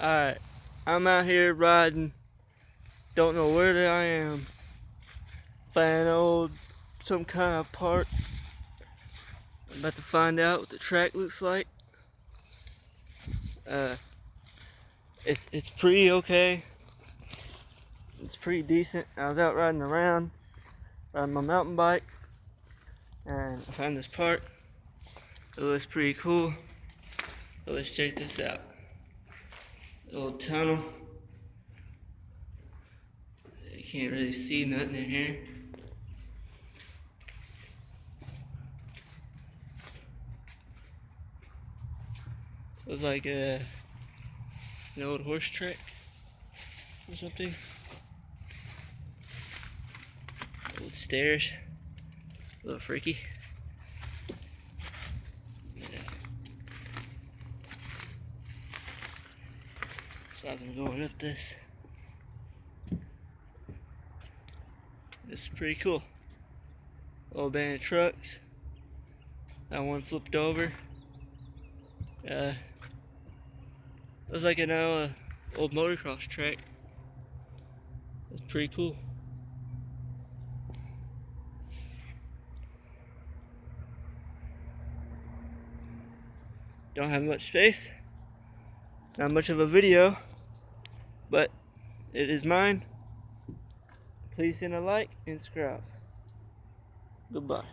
Alright, I'm out here riding, don't know where I am, by some kind of park. I'm about to find out what the track looks like. It's pretty okay. It's pretty decent. I was out riding around, riding my mountain bike, and I found this park. It looks pretty cool. So let's check this out. Little tunnel. You can't really see nothing in here. Looks like an old horse track or something. Old stairs. A little freaky. So as I'm going up this. This is pretty cool. Old band of trucks. That one flipped over. Looks like an old motocross track. That's pretty cool. Don't have much space. Not much of a video, but it is mine. Please send a like and subscribe. Goodbye.